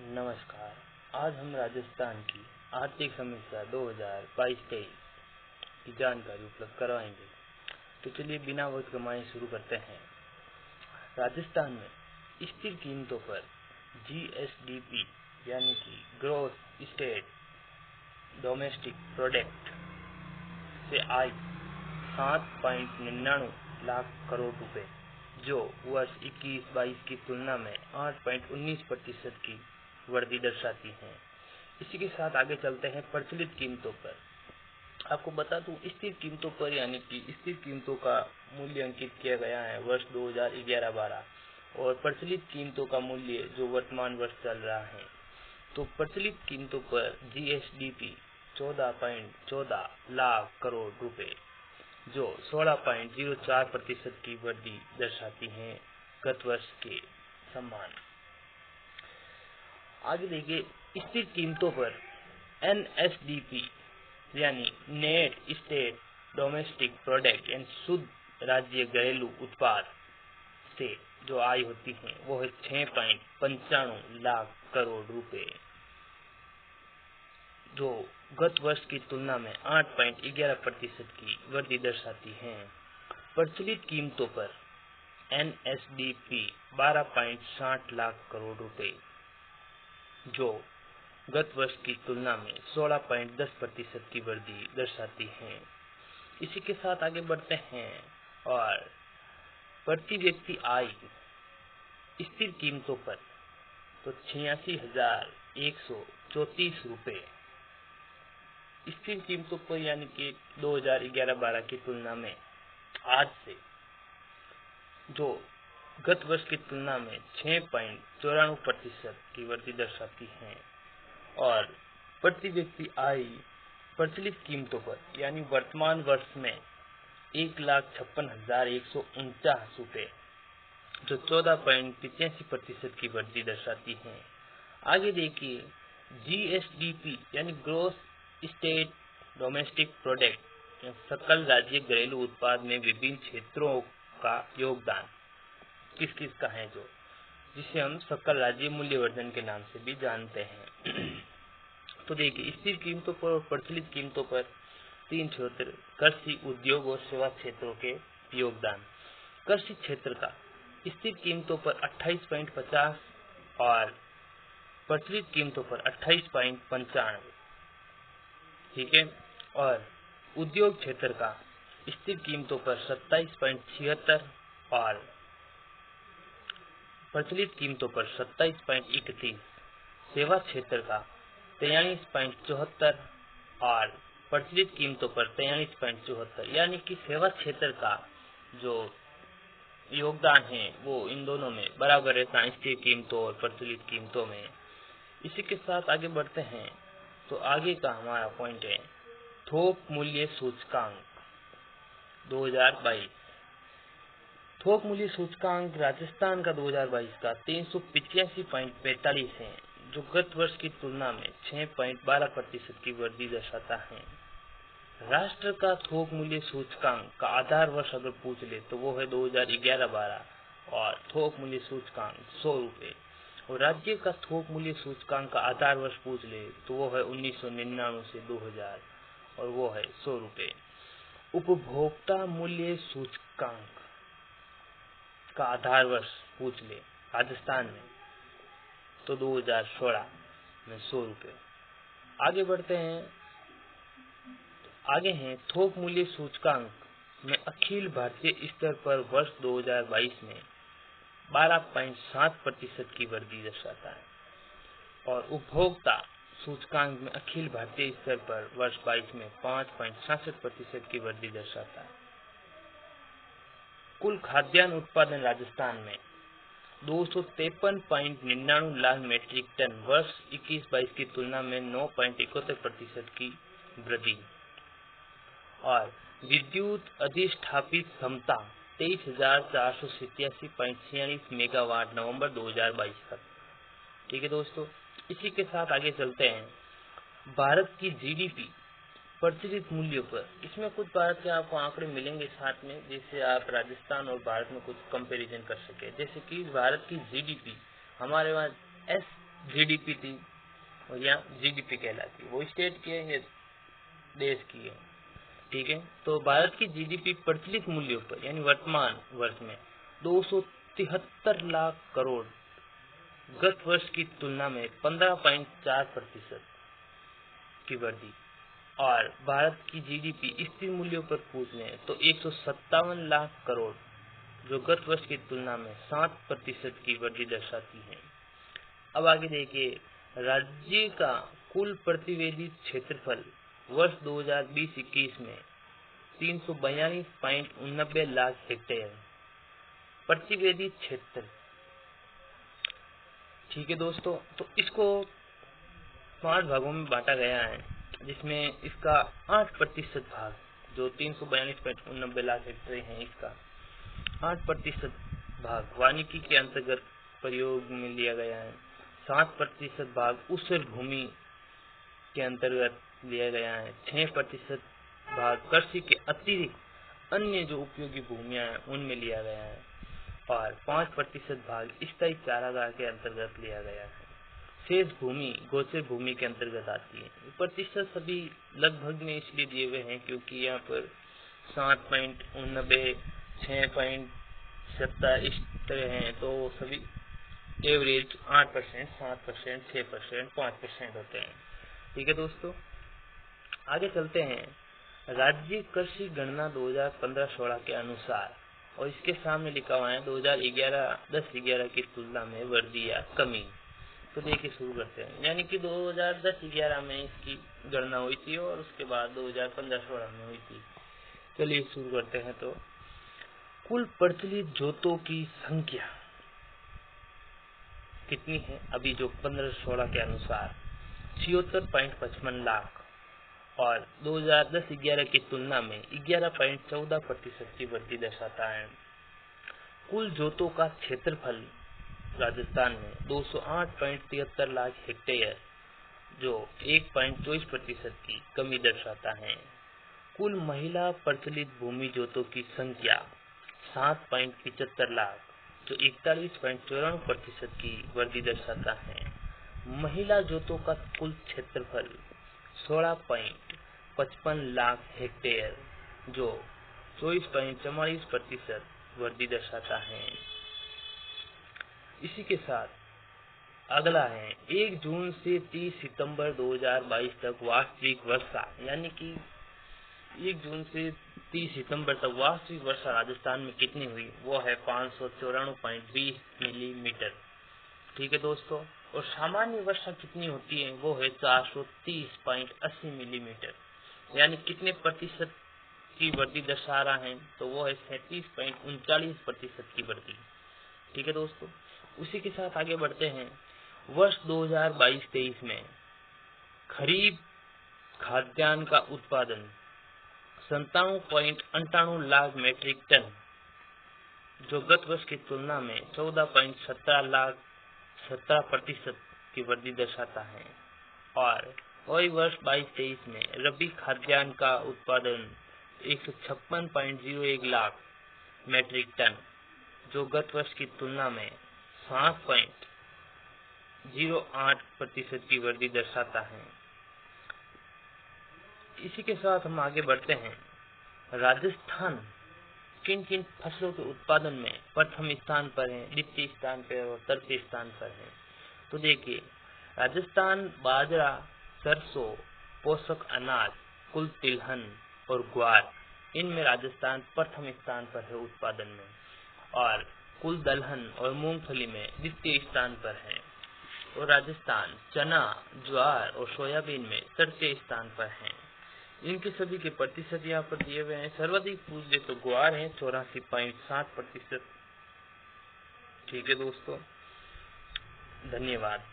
नमस्कार। आज हम राजस्थान की आर्थिक समीक्षा 2022-23 की जानकारी उपलब्ध करवाएंगे। तो चलिए बिना वक्त गंवाए शुरू करते हैं। राजस्थान में स्थिर कीमतों पर GSDP यानी कि ग्रोथ स्टेट डोमेस्टिक प्रोडक्ट से आई 7.99 लाख करोड़ रुपए, जो वर्ष 21-22 की तुलना में 8.19% की वृद्धि दर्शाती है। इसी के साथ आगे चलते हैं प्रचलित कीमतों पर। आपको बता दूं, स्थिर कीमतों पर यानी कि स्थिर कीमतों का मूल्य अंकित किया गया है वर्ष 2011-12 और प्रचलित कीमतों का मूल्य जो वर्तमान वर्ष चल रहा है। तो प्रचलित कीमतों पर GSDP 14.14 लाख करोड़ रुपए, जो 16.04% की वृद्धि दर्शाती है गत वर्ष के समान। आगे देखिए, स्थिर कीमतों पर NSDP यानी नेट स्टेट डोमेस्टिक प्रोडक्ट यानी शुद्ध राज्य घरेलू उत्पाद से जो आय होती है वो है 6.95 लाख करोड़ रुपए, जो गत वर्ष की तुलना में 8.11% की वृद्धि दर्शाती है। प्रचलित कीमतों पर NSDP 12.60 लाख करोड़ रुपए, जो गत वर्ष की तुलना में 16.10% की वृद्धि दर्शाती है। इसी के साथ आगे बढ़ते हैं और प्रति व्यक्ति आय स्थिर कीमतों पर तो 86,134 रुपए स्थिर कीमतों पर यानी कि 2011-12 की तुलना में आज से जो गत वर्ष की तुलना में 6.94% की वृद्धि दर्शाती है। और प्रति व्यक्ति आय प्रचलित कीमतों पर यानी वर्तमान वर्ष में 1,56,149 रुपए, जो 14.85% की वृद्धि दर्शाती है। आगे देखिए, GSDP यानी ग्रोस स्टेट डोमेस्टिक प्रोडक्ट सकल राज्य घरेलू उत्पाद में विभिन्न क्षेत्रों का योगदान किस किस का है, जो जिसे हम सकल राज्य मूल्यवर्धन के नाम से भी जानते हैं। तो देखिए, स्थिर कीमतों पर और प्रचलित कीमतों पर 3 क्षेत्र कृषि, उद्योग और सेवा क्षेत्रों के योगदान। कृषि क्षेत्र का स्थिर कीमतों पर 28.50 और प्रचलित कीमतों पर 28.95, ठीक है। और उद्योग क्षेत्र का स्थिर कीमतों पर 27.76 और प्रचलित कीमतों पर 27.31, सेवा क्षेत्र का 43.74 और प्रचलित कीमतों पर 43.74, यानी कि सेवा क्षेत्र का जो योगदान है वो इन दोनों में बराबर रहता है, स्थिर कीमतों और प्रचलित कीमतों में। इसी के साथ आगे बढ़ते हैं। तो आगे का हमारा पॉइंट है थोक मूल्य सूचकांक 2022। थोक मूल्य सूचकांक राजस्थान का 2022 का 385.45 है, जो गत वर्ष की तुलना में 6.12% की वृद्धि दर्शाता है। राष्ट्र का थोक मूल्य सूचकांक का आधार वर्ष अगर पूछ ले तो वो है 2011-12 और थोक मूल्य सूचकांक 100 रुपए। और राज्य का थोक मूल्य सूचकांक का आधार वर्ष पूछ ले तो वो है 1999 से 2000 और वो है 100 रुपए। उपभोक्ता मूल्य सूचकांक का आधार वर्ष पूछ ले राजस्थान में तो 2016 में 100 रुपए। आगे बढ़ते हैं। आगे हैं थोक मूल्य सूचकांक में अखिल भारतीय स्तर पर वर्ष 2022 में 12.7% की वृद्धि दर्शाता है। और उपभोक्ता सूचकांक में अखिल भारतीय स्तर पर वर्ष 22 में 5.66% की वृद्धि दर्शाता है। कुल खाद्यान्न उत्पादन राजस्थान में 253.99 लाख मीट्रिक टन वर्ष 21-22 की तुलना में 9.71% की वृद्धि। और विद्युत अधिष्ठापित क्षमता 23,487.46 मेगावाट नवंबर 2022 तक, ठीक है दोस्तों। इसी के साथ आगे चलते हैं। भारत की GDP प्रचलित मूल्यों पर, इसमें कुछ भारत के आपको आंकड़े मिलेंगे साथ में, जिससे आप राजस्थान और भारत में कुछ कंपैरिजन कर सके। जैसे कि भारत की GDP हमारे वहाँ जीडीपी थी और यहाँ जीडीपी कहलाती है। वो स्टेट की है, ये देश की है। ठीक है, तो भारत की जीडीपी प्रचलित मूल्यों पर यानी वर्तमान वर्ष में 273 लाख करोड़ गत वर्ष की तुलना में 15.4% की वृद्धि। और भारत की जीडीपी स्थिर मूल्यों पर पूछने तो 157 लाख करोड़ जो गत वर्ष की तुलना में 7% की वृद्धि दर्शाती है। अब आगे देखिए, राज्य का कुल प्रतिवेदी क्षेत्रफल वर्ष 2020-21 में 342.89 लाख हेक्टेयर प्रतिवेदी क्षेत्र। ठीक है दोस्तों, तो इसको 5 भागों में बांटा गया है, जिसमें इसका 8% भाग जो 342.89 लाख हेक्टेयर है, इसका 8% भाग वानिकी के अंतर्गत प्रयोग में लिया गया है। 7% भाग ऊसर भूमि के अंतर्गत लिया गया है। 6% भाग कृषि के अतिरिक्त अन्य जो उपयोगी भूमियां हैं उनमें लिया गया है और 5% भाग स्थायी चारागाह के अंतर्गत लिया गया है। शेष भूमि गोचर भूमि के अंतर्गत आती है। प्रतिशत सभी लगभग में इसलिए दिए हुए हैं क्योंकि यहाँ पर 7.89, 6.70 इस तरह हैं, तो सभी एवरेज 8%, 7%, 6%, 5% होते हैं। ठीक है दोस्तों, आगे चलते हैं। राज्य कृषि गणना 2015-16 के अनुसार, और इसके सामने लिखा हुआ है 2011-10-11 की तुलना में वृद्धि या कमी। तो देखिए शुरू करते हैं, यानी कि 2010-11 में इसकी गणना हुई थी और उसके बाद 2015-16 में हुई थी। चलिए शुरू करते हैं। तो कुल प्रचलित जोतों की संख्या कितनी है अभी जो 15-16 के अनुसार 76.55 लाख और 2010-11 की तुलना में 11.14% की वृद्धि दर्शाता है। कुल जोतों का क्षेत्रफल राजस्थान में 208.73 लाख हेक्टेयर जो 1.24% की कमी दर्शाता है। कुल महिला प्रचलित भूमि जोतों की संख्या 7.75 लाख जो 41.94% की वृद्धि दर्शाता है। महिला जोतों का कुल क्षेत्रफल 16.55 लाख हेक्टेयर जो 24.44% वृद्धि दर्शाता है। इसी के साथ अगला है 1 जून से 30 सितंबर 2022 तक वास्तविक वर्षा, यानी कि 1 जून से 30 सितंबर तक वास्तविक वर्षा राजस्थान में कितनी हुई, वो है 594.20 मिलीमीटर। ठीक है दोस्तों, और सामान्य वर्षा कितनी होती है, वो है 430.80 मिलीमीटर। यानी कितने प्रतिशत की वृद्धि दर्शा रहा है, तो वो है 37.39% की वृद्धि। ठीक है दोस्तों, उसी के साथ आगे बढ़ते हैं। वर्ष 2022-23 में खरीफ खाद्यान्न का उत्पादन 97.98 लाख मीट्रिक टन जो गत वर्ष की तुलना में 14.17% की वृद्धि दर्शाता है। और वही वर्ष 22-23 में रबी खाद्यान्न का उत्पादन 156.01 लाख मीट्रिक टन जो गत वर्ष की तुलना में 7.08% की वृद्धि दर्शाता है। इसी के साथ हम आगे बढ़ते हैं। राजस्थान किन किन फसलों के उत्पादन में प्रथम स्थान पर है, द्वितीय स्थान पर और तृतीय स्थान पर है। तो देखिए, राजस्थान बाजरा, सरसों, पोषक अनाज, कुल तिलहन और ग्वार, इनमें राजस्थान प्रथम स्थान पर है उत्पादन में, और कुल दलहन और मूंगफली में द्वितीय स्थान पर है। और राजस्थान चना, ज्वार और सोयाबीन में तृतीय स्थान पर है। इनके सभी के प्रतिशत यहाँ पर दिए हुए हैं। सर्वाधिक पूछ ले तो ग्वार है 84.7%। ठीक है दोस्तों, धन्यवाद।